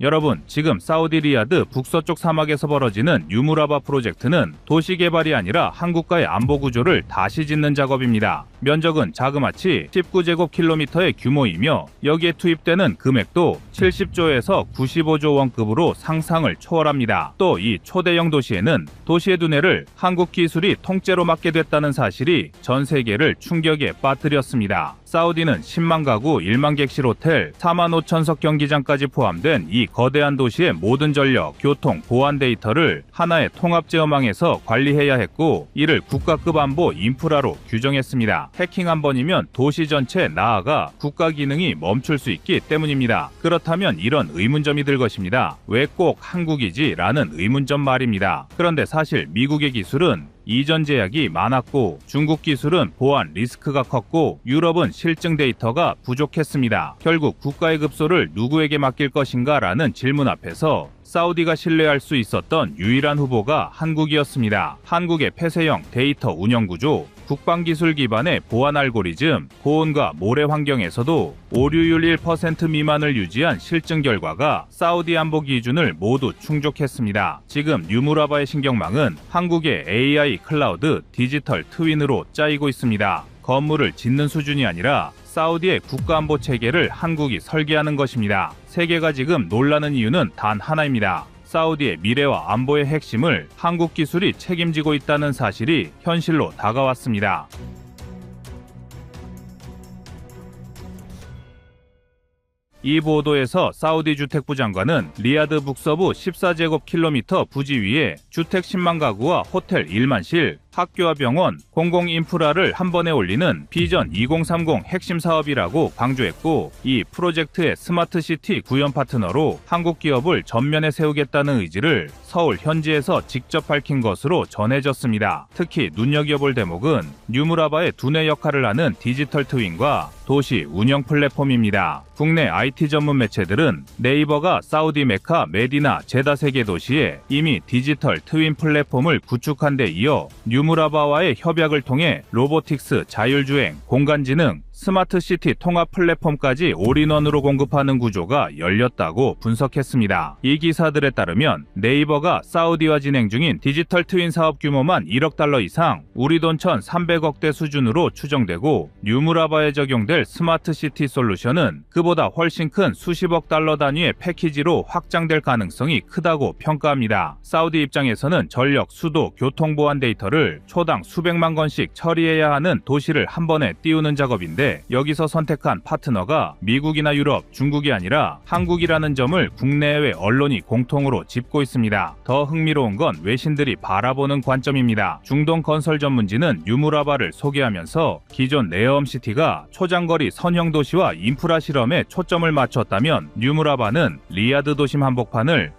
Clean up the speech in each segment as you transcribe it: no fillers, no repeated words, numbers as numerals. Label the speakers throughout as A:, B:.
A: 여러분, 지금 사우디 리야드 북서쪽 사막에서 벌어지는 유무라바 프로젝트는 도시 개발이 아니라 한국과의 안보 구조를 다시 짓는 작업입니다. 면적은 자그마치 19제곱킬로미터의 규모이며 여기에 투입되는 금액도 70조에서 95조 원급으로 상상을 초월합니다. 또 이 초대형 도시에는 도시의 두뇌를 한국 기술이 통째로 맡게 됐다는 사실이 전 세계를 충격에 빠뜨렸습니다. 사우디는 10만 가구 1만 객실 호텔 4만 5천석 경기장까지 포함된 이 거대한 도시의 모든 전력, 교통, 보안 데이터를 하나의 통합제어망에서 관리해야 했고 이를 국가급 안보 인프라로 규정했습니다. 해킹 한 번이면 도시 전체 나아가 국가 기능이 멈출 수 있기 때문입니다. 그렇다면 이런 의문점이 들 것입니다. 왜 꼭 한국이지? 라는 의문점 말입니다. 그런데 사실 미국의 기술은 이전 제약이 많았고 중국 기술은 보안 리스크가 컸고 유럽은 실증 데이터가 부족했습니다. 결국 국가의 급소를 누구에게 맡길 것인가 라는 질문 앞에서 사우디가 신뢰할 수 있었던 유일한 후보가 한국이었습니다. 한국의 폐쇄형 데이터 운영구조, 국방기술 기반의 보안 알고리즘, 고온과 모래 환경에서도 오류율 1% 미만을 유지한 실증 결과가 사우디 안보 기준을 모두 충족했습니다. 지금 유무라바의 신경망은 한국의 AI 클라우드 디지털 트윈으로 짜이고 있습니다. 건물을 짓는 수준이 아니라 사우디의 국가안보 체계를 한국이 설계하는 것입니다. 세계가 지금 놀라는 이유는 단 하나입니다. 사우디의 미래와 안보의 핵심을 한국 기술이 책임지고 있다는 사실이 현실로 다가왔습니다. 이 보도에서 사우디 주택부 장관은 리야드 북서부 14제곱킬로미터 부지 위에 주택 10만 가구와 호텔 1만실, 학교와 병원, 공공 인프라를 한 번에 올리는 비전 2030 핵심 사업이라고 강조했고 이 프로젝트의 스마트시티 구현 파트너로 한국 기업을 전면에 세우겠다는 의지를 서울 현지에서 직접 밝힌 것으로 전해졌습니다. 특히 눈여겨볼 대목은 뉴무라바의 두뇌 역할을 하는 디지털 트윈과 도시 운영 플랫폼입니다. 국내 IT 전문 매체들은 네이버가 사우디 메카 메디나 제다 세계 도시에 이미 디지털 트윈 플랫폼을 구축한 데 이어 뉴무라바와의 협약을 통해 로보틱스, 자율주행, 공간지능, 스마트시티 통합 플랫폼까지 올인원으로 공급하는 구조가 열렸다고 분석했습니다. 이 기사들에 따르면 네이버가 사우디와 진행 중인 디지털 트윈 사업 규모만 1억 달러 이상, 우리 돈 1,300억대 수준으로 추정되고 뉴무라바에 적용될 스마트시티 솔루션은 그보다 훨씬 큰 수십억 달러 단위의 패키지로 확장될 가능성이 크다고 평가합니다. 사우디 입장에서는 전력, 수도, 교통보안 데이터를 초당 수백만 건씩 처리해야 하는 도시를 한 번에 띄우는 작업인데 여기서 선택한 파트너가 미국이나 유럽, 중국이 아니라 한국이라는 점을 국내외 언론이 공통으로 짚고 있습니다. 더 흥미로운 건 외신들이 바라보는 관점입니다. 중동 건설 전문지는 유무라바를 소개하면서 기존 네엄시티가 초장거리 선형 도시와 인프라 실험에 초점을 맞췄다면 유무라바는 리야드 도심 한복판을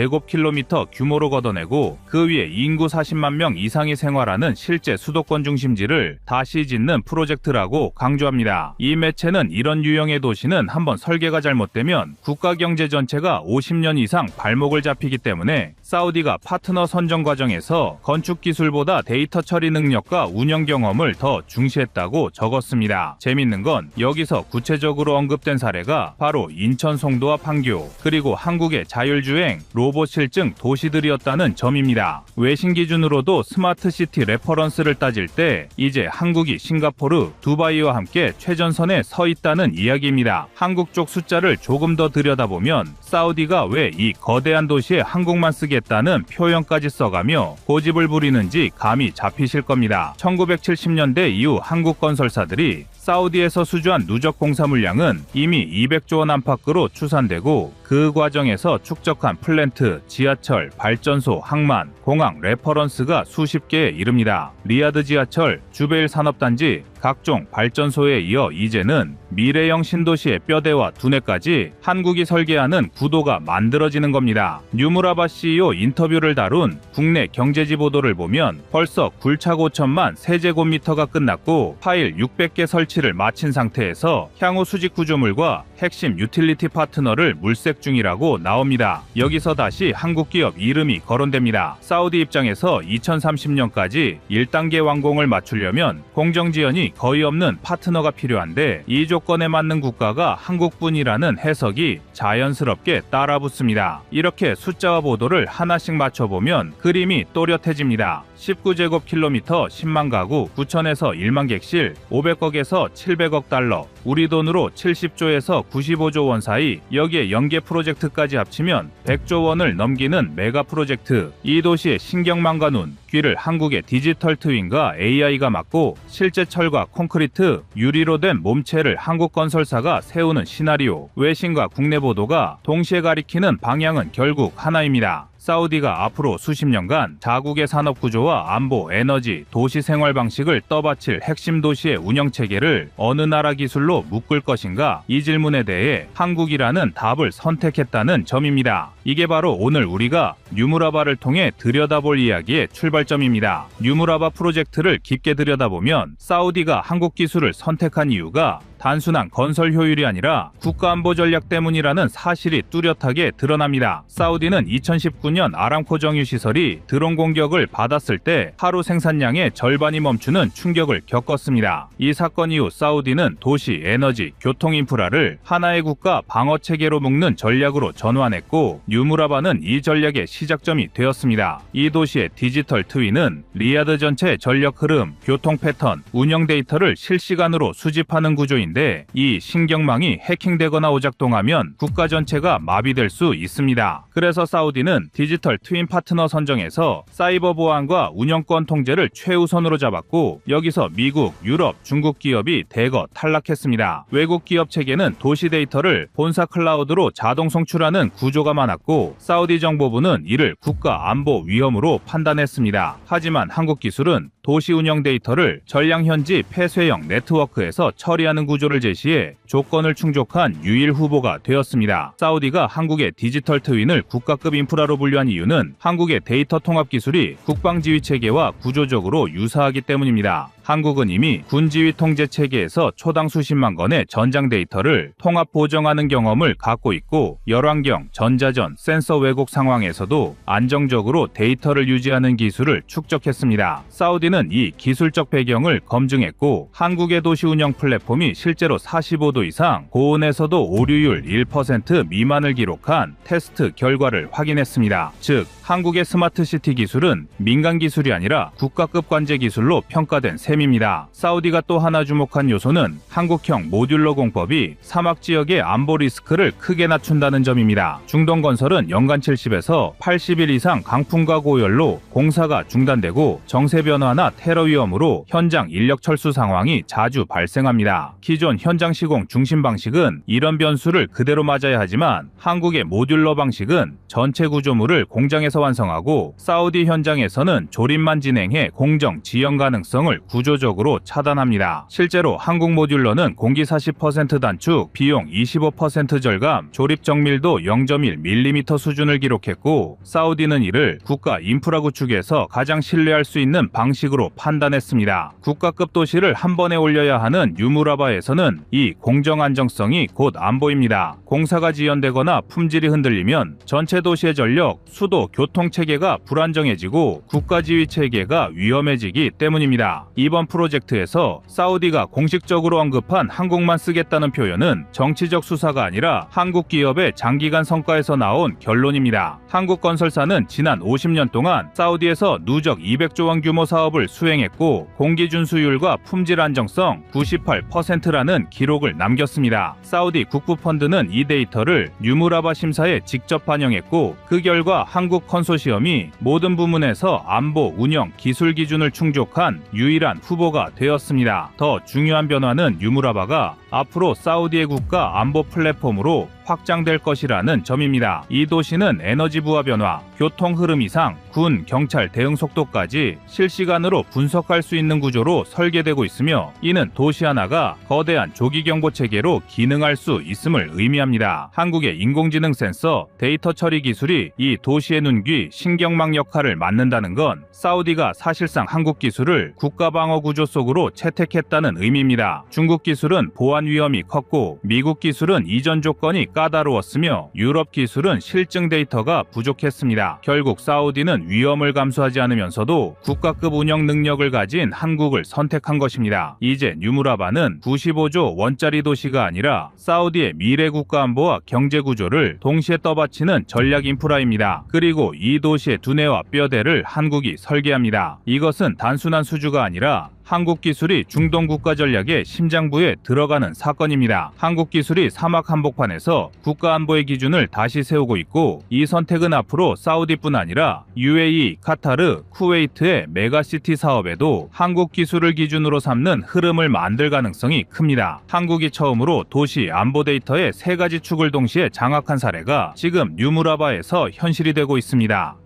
A: 14제곱킬로미터 규모로 걷어내고 그 위에 인구 40만 명 이상이 생활하는 실제 수도권 중심지를 다시 짓는 프로젝트라고 강조합니다. 이 매체는 이런 유형의 도시는 한번 설계가 잘못되면 국가 경제 전체가 50년 이상 발목을 잡히기 때문에 사우디가 파트너 선정 과정에서 건축 기술보다 데이터 처리 능력과 운영 경험을 더 중시했다고 적었습니다. 재밌는 건 여기서 구체적으로 언급된 사례가 바로 인천 송도와 판교 그리고 한국의 자율주행, 로봇 실증 도시들이었다는 점입니다. 외신 기준으로도 스마트시티 레퍼런스를 따질 때 이제 한국이 싱가포르, 두바이와 함께 최전선에 서 있다는 이야기입니다. 한국 쪽 숫자를 조금 더 들여다보면 사우디가 왜 이 거대한 도시에 한국만 쓰겠다는 표현까지 써가며 고집을 부리는지 감이 잡히실 겁니다. 1970년대 이후 한국 건설사들이 사우디에서 수주한 누적 공사 물량은 이미 200조 원 안팎으로 추산되고 그 과정에서 축적한 플랜트, 지하철, 발전소, 항만, 공항, 레퍼런스가 수십 개에 이릅니다. 리야드 지하철, 주베일 산업단지, 각종 발전소에 이어 이제는 미래형 신도시의 뼈대와 두뇌까지 한국이 설계하는 구도가 만들어지는 겁니다. 뉴무라바 CEO 인터뷰를 다룬 국내 경제지 보도를 보면 벌써 굴착5천만 세제곱미터가 끝났고 파일 600개 설치를 마친 상태에서 향후 수직 구조물과 핵심 유틸리티 파트너를 물색 중이라고 나옵니다. 여기서 다시 한국 기업 이름이 거론됩니다. 사우디 입장에서 2030년까지 1단계 완공을 맞추려면 공정 지연이 거의 없는 파트너가 필요한데 이 조건에 맞는 국가가 한국뿐이라는 해석이 자연스럽게 따라붙습니다. 이렇게 숫자와 보도를 하나씩 맞춰보면 그림이 또렷해집니다. 19제곱킬로미터 10만 가구 9천에서 1만 객실 500억에서 700억 달러 우리 돈으로 70조에서 95조 원 사이 여기에 연계 프로젝트까지 합치면 100조 원을 넘기는 메가 프로젝트. 이 도시의 신경망과 눈, 귀를 한국의 디지털 트윈과 AI가 막고 실제 철과 콘크리트, 유리로 된 몸체를 한국 건설사가 세우는 시나리오. 외신과 국내 보도가 동시에 가리키는 방향은 결국 하나입니다. 사우디가 앞으로 수십 년간 자국의 산업 구조와 안보, 에너지, 도시 생활 방식을 떠받칠 핵심 도시의 운영 체계를 어느 나라 기술로 묶을 것인가? 이 질문에 대해 한국이라는 답을 선택했다는 점입니다. 이게 바로 오늘 우리가 뉴무라바를 통해 들여다볼 이야기의 출발점입니다. 뉴무라바 프로젝트를 깊게 들여다보면 사우디가 한국 기술을 선택한 이유가 단순한 건설 효율이 아니라 국가안보 전략 때문이라는 사실이 뚜렷하게 드러납니다. 사우디는 2019년 아람코 정유 시설이 드론 공격을 받았을 때 하루 생산량의 절반이 멈추는 충격을 겪었습니다. 이 사건 이후 사우디는 도시, 에너지, 교통 인프라를 하나의 국가 방어 체계로 묶는 전략으로 전환했고 뉴무라바는 이 전략의 시작점이 되었습니다. 이 도시의 디지털 트윈은 리야드 전체 전력 흐름, 교통 패턴, 운영 데이터를 실시간으로 수집하는 구조인데 이 신경망이 해킹되거나 오작동하면 국가 전체가 마비될 수 있습니다. 그래서 사우디는 디지털 트윈 파트너 선정에서 사이버 보안과 운영권 통제를 최우선으로 잡았고 여기서 미국, 유럽, 중국 기업이 대거 탈락했습니다. 외국 기업 체계는 도시 데이터를 본사 클라우드로 자동 송출하는 구조가 많았고 사우디 정보부는 이를 국가 안보 위험으로 판단했습니다. 하지만 한국 기술은 도시 운영 데이터를 전량 현지 폐쇄형 네트워크에서 처리하는 구조를 제시해 조건을 충족한 유일 후보가 되었습니다. 사우디가 한국의 디지털 트윈을 국가급 인프라로 분류한 이유는 한국의 데이터 통합 기술이 국방지휘 체계와 구조적으로 유사하기 때문입니다. 한국은 이미 군지휘 통제 체계에서 초당 수십만 건의 전장 데이터를 통합 보정하는 경험을 갖고 있고 열환경, 전자전, 센서 왜곡 상황에서도 안정적으로 데이터를 유지하는 기술을 축적했습니다. 사우디는 이 기술적 배경을 검증했고 한국의 도시 운영 플랫폼이 실제로 45도 이상 고온에서도 오류율 1% 미만을 기록한 테스트 결과를 확인했습니다. 즉 한국의 스마트시티 기술은 민간 기술이 아니라 국가급 관제 기술로 평가된 셈입니다. 사우디가 또 하나 주목한 요소는 한국형 모듈러 공법이 사막 지역의 안보 리스크를 크게 낮춘다는 점입니다. 중동 건설은 연간 70에서 80일 이상 강풍과 고열로 공사가 중단되고 정세 변화나 테러 위험으로 현장 인력 철수 상황이 자주 발생합니다. 기존 현장 시공 중심 방식은 이런 변수를 그대로 맞아야 하지만 한국의 모듈러 방식은 전체 구조물을 공장에서 완성하고 사우디 현장에서는 조립만 진행해 공정 지연 가능성을 구조적으로 차단합니다. 실제로 한국 모듈러는 공기 40% 단축, 비용 25% 절감, 조립 정밀도 0.1mm 수준을 기록했고 사우디는 이를 국가 인프라 구축에서 가장 신뢰할 수 있는 방식으로 판단했습니다. 국가급 도시를 한 번에 올려야 하는 뉴무라바에서는 이 공정 안정성이 곧 안보입니다. 공사가 지연되거나 품질이 흔들리면 전체 도시의 전력, 수도, 교통 체계가 불안정해지고 국가 지휘 체계가 위험해지기 때문입니다. 이번 프로젝트에서 사우디가 공식적으로 언급한 한국만 쓰겠다는 표현은 정치적 수사가 아니라 한국 기업의 장기간 성과에서 나온 결론입니다. 한국 건설사는 지난 50년 동안 사우디에서 누적 200조 원 규모 사업을 수행했고 공기 준수율과 품질 안정성 98%라는 기록을 남겼습니다. 사우디 국부펀드는 이 데이터를 뉴무라바 심사에 직접 반영했고 그 결과 한국 컨소시엄이 모든 부문에서 안보, 운영, 기술 기준을 충족한 유일한 후보가 되었습니다. 더 중요한 변화는 뉴무라바가 앞으로 사우디의 국가 안보 플랫폼으로 확장될 것이라는 점입니다. 이 도시는 에너지 부하 변화, 교통 흐름 이상, 군, 경찰 대응 속도까지 실시간으로 분석할 수 있는 구조로 설계되고 있으며 이는 도시 하나가 거대한 조기 경보 체계로 기능할 수 있음을 의미합니다. 한국의 인공지능 센서, 데이터 처리 기술이 이 도시의 눈귀, 신경망 역할을 맡는다는 건 사우디가 사실상 한국 기술을 국가 방어 구조 속으로 채택했다는 의미입니다. 중국 기술은 보안 보안 위험이 컸고 미국 기술은 이전 조건이 까다로웠으며 유럽 기술은 실증 데이터가 부족했습니다. 결국 사우디는 위험을 감수하지 않으면서도 국가급 운영 능력을 가진 한국을 선택한 것입니다. 이제 뉴무라바는 95조 원짜리 도시가 아니라 사우디의 미래 국가안보와 경제 구조를 동시에 떠받치는 전략 인프라입니다. 그리고 이 도시의 두뇌와 뼈대를 한국이 설계합니다. 이것은 단순한 수주가 아니라 한국 기술이 중동 국가 전략의 심장부에 들어가는 사건입니다. 한국 기술이 사막 한복판에서 국가 안보의 기준을 다시 세우고 있고, 이 선택은 앞으로 사우디뿐 아니라 UAE, 카타르, 쿠웨이트의 메가시티 사업에도 한국 기술을 기준으로 삼는 흐름을 만들 가능성이 큽니다. 한국이 처음으로 도시 안보 데이터의 3가지 축을 동시에 장악한 사례가 지금 뉴무라바에서 현실이 되고 있습니다.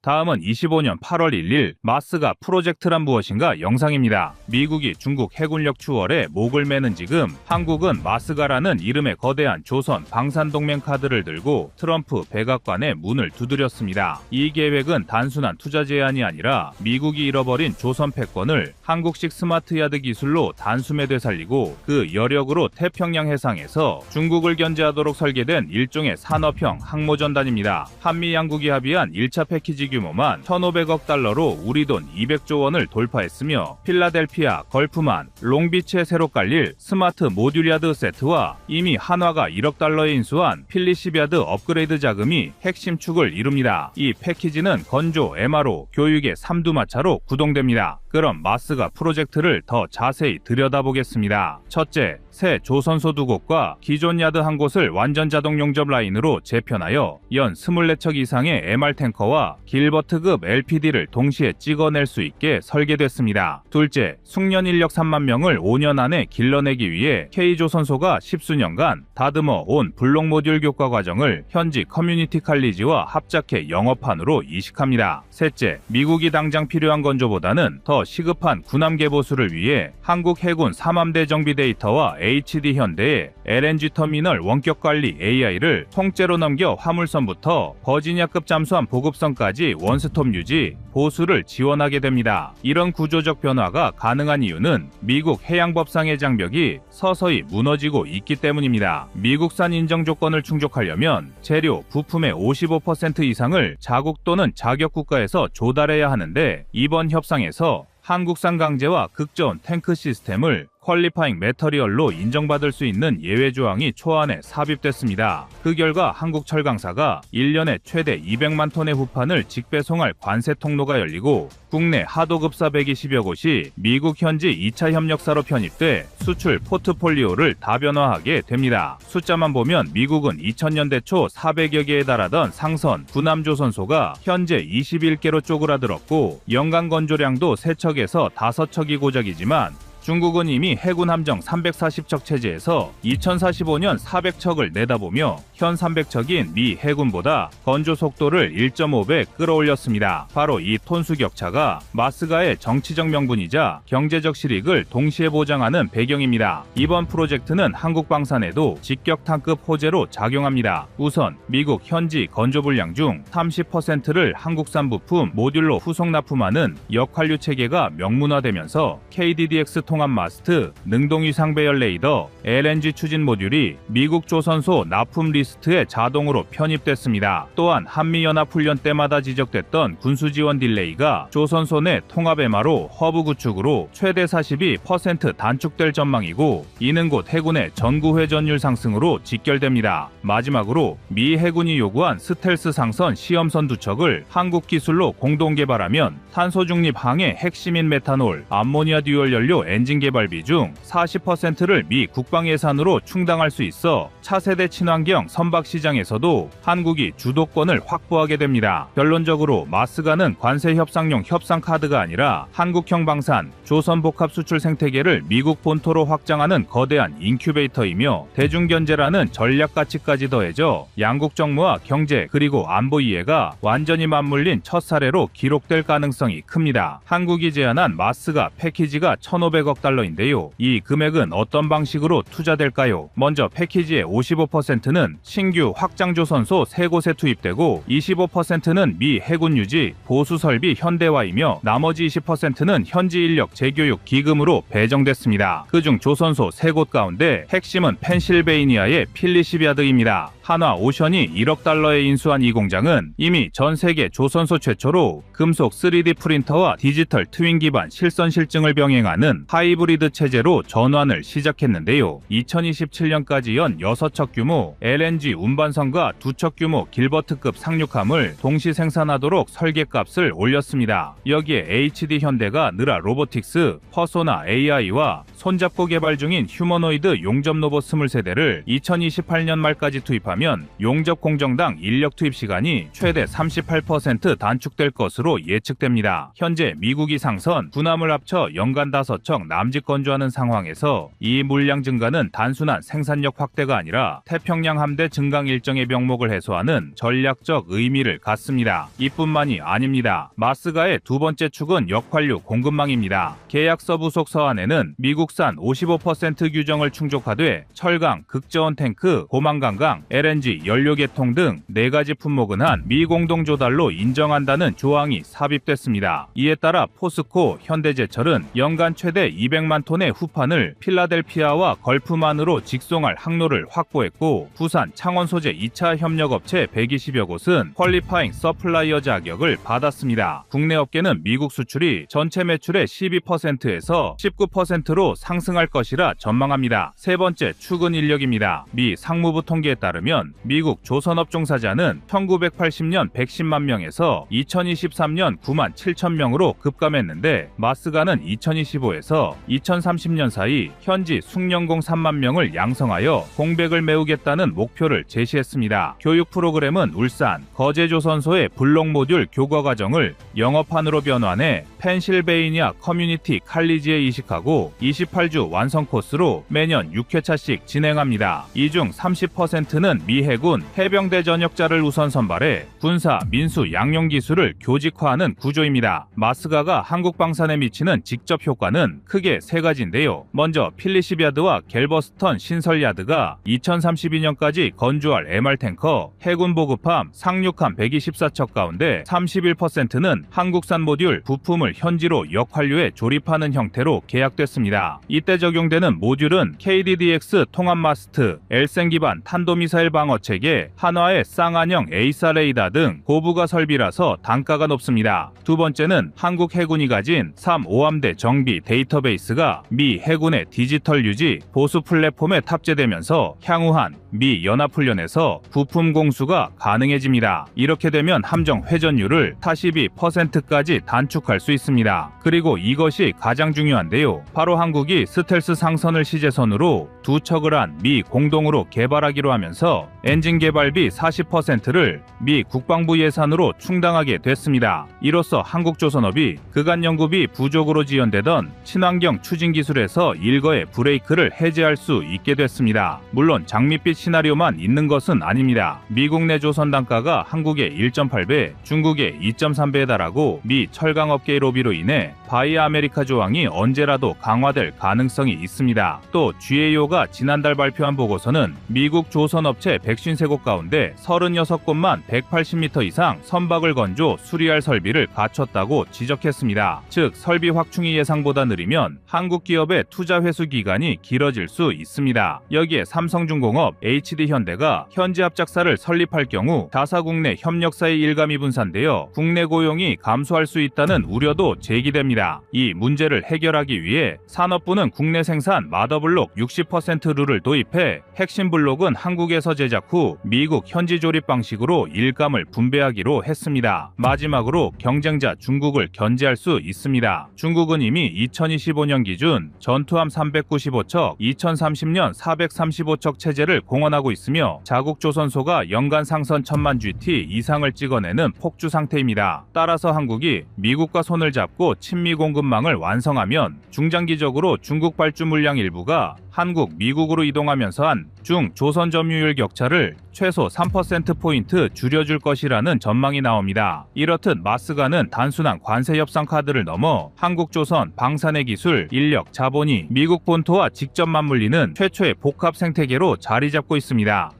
A: 다음은 25년 8월 1일 마스가 프로젝트란 무엇인가 영상입니다. 미국이 중국 해군력 추월에 목을 매는 지금 한국은 마스가라는 이름의 거대한 조선 방산동맹 카드를 들고 트럼프 백악관의 문을 두드렸습니다. 이 계획은 단순한 투자 제한이 아니라 미국이 잃어버린 조선 패권을 한국식 스마트야드 기술로 단숨에 되살리고 그 여력으로 태평양 해상에서 중국을 견제하도록 설계된 일종의 산업형 항모전단입니다. 한미 양국이 합의한 1차 패키지 규모만 1,500억 달러로 우리 돈 200조 원을 돌파했으며 필라델피아, 걸프만, 롱비치에 새로 깔릴 스마트 모듈야드 세트와 이미 한화가 1억 달러에 인수한 필리시비아드 업그레이드 자금이 핵심 축을 이룹니다. 이 패키지는 건조, MRO, 교육의 삼두마차로 구동됩니다. 그럼 마스가 프로젝트를 더 자세히 들여다보겠습니다. 첫째, 새 조선소 2곳과 기존 야드 1곳을 완전 자동 용접 라인으로 재편하여 연 24척 이상의 MR탱커와 길버트급 LPD를 동시에 찍어낼 수 있게 설계됐습니다. 둘째, 숙련 인력 3만 명을 5년 안에 길러내기 위해 K조선소가 10수년간 다듬어 온 블록 모듈 교과 과정을 현지 커뮤니티 칼리지와 합작해 영어판으로 이식합니다. 셋째, 미국이 당장 필요한 건조보다는 더 시급한 군함 개보수를 위해 한국 해군 삼함대 정비 데이터와 HD 현대의 LNG 터미널 원격 관리 AI를 통째로 넘겨 화물선부터 버지니아급 잠수함 보급선까지 원스톱 유지, 보수를 지원하게 됩니다. 이런 구조적 변화가 가능한 이유는 미국 해양법상의 장벽이 서서히 무너지고 있기 때문입니다. 미국산 인정 조건을 충족하려면 재료, 부품의 55% 이상을 자국 또는 자격 국가에서 조달해야 하는데, 이번 협상에서 한국산 강제와 극저온 탱크 시스템을 퀄리파잉 매터리얼로 인정받을 수 있는 예외 조항이 초안에 삽입됐습니다. 그 결과 한국 철강사가 1년에 최대 200만 톤의 후판을 직배송할 관세 통로가 열리고 국내 하도급사 120여 곳이 미국 현지 2차 협력사로 편입돼 수출 포트폴리오를 다변화하게 됩니다. 숫자만 보면 미국은 2000년대 초 400여 개에 달하던 상선, 군함조선소가 현재 21개로 쪼그라들었고 연간 건조량도 3척에서 5척이 고작이지만 중국은 이미 해군 함정 340척 체제에서 2045년 400척을 내다보며 현 300척인 미 해군보다 건조 속도를 1.5배 끌어올렸습니다. 바로 이 톤수 격차가 마스가의 정치적 명분이자 경제적 실익을 동시에 보장하는 배경입니다. 이번 프로젝트는 한국 방산에도 직격탄급 호재로 작용합니다. 우선 미국 현지 건조 분량 중 30%를 한국산 부품 모듈로 후속 납품하는 역환류 체계가 명문화되면서 KDDX 통합 마스트, 능동위상 배열 레이더, LNG 추진 모듈이 미국 조선소 납품 리스트에 자동으로 편입됐습니다. 또한 한미연합훈련 때마다 지적됐던 군수지원 딜레이가 조선소 내 통합 MRO 허브 구축으로 최대 42% 단축될 전망이고, 이는 곧 해군의 전구 회전율 상승으로 직결됩니다. 마지막으로 미 해군이 요구한 스텔스 상선 시험선 2척을 한국 기술로 공동 개발하면 탄소 중립 항의 핵심인 메탄올, 암모니아 듀얼 연료 엔진 개발비 중 40%를 미 국방 예산으로 충당할 수 있어 차세대 친환경 선박 시장에서도 한국이 주도권을 확보하게 됩니다. 결론적으로 마스가는 관세 협상용 협상 카드가 아니라 한국형 방산, 조선 복합 수출 생태계를 미국 본토로 확장하는 거대한 인큐베이터이며 대중견제라는 전략 가치까지 더해져 양국 정무와 경제 그리고 안보 이해가 완전히 맞물린 첫 사례로 기록될 가능성이 큽니다. 한국이 제안한 마스가 패키지가 1,500억 300억 달러인데요. 이 금액은 어떤 방식으로 투자될까요? 먼저 패키지의 55%는 신규 확장조선소 3곳에 투입되고 25%는 미 해군 유지, 보수 설비 현대화이며 나머지 20%는 현지 인력 재교육 기금으로 배정됐습니다. 그중 조선소 3곳 가운데 핵심은 펜실베이니아의 필리시비아드입니다. 한화 오션이 1억 달러에 인수한 이 공장은 이미 전 세계 조선소 최초로 금속 3D 프린터와 디지털 트윈 기반 실선 실증을 병행하는 하이브리드 체제로 전환을 시작했는데요. 2027년까지 연 6척 규모 LNG 운반선과 2척 규모 길버트급 상륙함을 동시 생산하도록 설계값을 올렸습니다. 여기에 HD 현대가 느라 로보틱스, 퍼소나 AI와 손잡고 개발 중인 휴머노이드 용접 로봇 23대를 2028년 말까지 투입하면 용접 공정당 인력 투입 시간이 최대 38% 단축될 것으로 예측됩니다. 현재 미국이 상선, 군함을 합쳐 연간 5척 남짓 건조하는 상황에서 이 물량 증가는 단순한 생산력 확대가 아니라 태평양 함대 증강 일정의 병목을 해소하는 전략적 의미를 갖습니다. 이뿐만이 아닙니다. 마스가의 두 번째 축은 역환류 공급망입니다. 계약서 부속 서한에는 미국산 55% 규정을 충족하되 철강, 극저온 탱크, 고만강강, LNG, 연료계통 등 4가지 품목은 한 미공동 조달로 인정한다는 조항이 삽입됐습니다. 이에 따라 포스코, 현대제철은 연간 최대 200만 톤의 후판을 필라델피아와 걸프만으로 직송할 항로를 확보했고 부산, 창원 소재 2차 협력업체 120여 곳은 퀄리파잉 서플라이어 자격을 받았습니다. 국내 업계는 미국 수출이 전체 매출의 12%에서 19%로 상승할 것이라 전망합니다. 세 번째 축은 인력입니다. 미 상무부 통계에 따르면 미국 조선업 종사자는 1980년 110만 명에서 2023년 9만 7천 명으로 급감했는데 마스가는 2025에서 2030년 사이 현지 숙련공 3만 명을 양성하여 공백을 메우겠다는 목표를 제시했습니다. 교육 프로그램은 울산, 거제조선소의 블록 모듈 교과 과정을 영어판으로 변환해 펜실베이니아 커뮤니티 칼리지에 이식하고 28주 완성 코스로 매년 6회차씩 진행합니다. 이 중 30%는 미 해군 해병대 전역자를 우선 선발해 군사, 민수, 양용 기술을 교직화하는 구조입니다. 마스가가 한국 방산에 미치는 직접 효과는 크게 3가지인데요. 먼저 필리시비아드와 갤버스턴 신설야드가 2032년까지 건조할 MR탱커, 해군 보급함, 상륙함 124척 가운데 31%는 한국산 모듈 부품을 현지로 역환류에 조립하는 형태로 계약됐습니다. 이때 적용되는 모듈은 KDDX 통합 마스트, 엘센 기반 탄도미사일 방어 체계, 한화의 쌍안형 에이사 레이더 등 고부가 설비라서 단가가 높습니다. 두 번째는 한국 해군이 가진 3호함대 정비 데이터베이스가 미 해군의 디지털 유지, 보수 플랫폼에 탑재되면서 향후한 미 연합훈련에서 부품 공수가 가능해집니다. 이렇게 되면 함정 회전율을 42%까지 단축할 수 있습니다. 그리고 이것이 가장 중요한데요. 바로 한국이 스텔스 상선을 시제선으로 2척을 한 미 공동으로 개발하기로 하면서 엔진 개발비 40%를 미 국방부 예산으로 충당하게 됐습니다. 이로써 한국조선업이 그간 연구비 부족으로 지연되던 친환경 추진 기술에서 일거에 브레이크를 해제할 수 있게 됐습니다. 물론 장밋빛 시나리오만 있는 것은 아닙니다. 미국 내 조선 단가가 한국의 1.8배, 중국의 2.3배에 달하고 미 철강업계의 로비로 인해 바이 아메리카 조항이 언제라도 강화될 가능성이 있습니다. 또 GAO가 지난달 발표한 보고서는 미국 조선업체 153곳 가운데 36곳만 180m 이상 선박을 건조 수리할 설비를 갖췄다고 지적했습니다. 즉 설비 확충이 예상보다 느리면 한국 기업의 투자 회수 기간이 길어질 수 있습니다. 여기에 삼성중공업, HD현대가 현지 합작사를 설립할 경우 자사국내 협력사의 일감이 분산되어 국내 고용이 감소할 수 있다는 우려도 제기됩니다. 이 문제를 해결하기 위해 산업부는 국내 생산 마더블록 60% 룰을 도입해 핵심 블록은 한국에서 제작 후 미국 현지 조립 방식으로 일감을 분배하기로 했습니다. 마지막으로 경쟁자 중국을 견제할 수 있습니다. 중국은 이미 2025년 기준 전투함 395척, 2030년 435척 체제를 공언하고 있으며 자국 조선소가 연간 상선 1000만 GT 이상을 찍어내는 폭주 상태입니다. 따라서 한국이 미국과 손을 잡고 친미 공급망을 완성하면 중장기적으로 중국 발주 물량 일부가 한국, 미국으로 이동하면서 한 중, 조선 점유율 격차를 최소 3%포인트 줄여줄 것이라는 전망이 나옵니다. 이렇듯 마스가는 단순한 관세 협상 카드를 넘어 한국조선 방산의 기술, 인력, 자본이 미국 본토와 직접 맞물리는 최초의 복합 생태계로 자리 잡고 있습니다.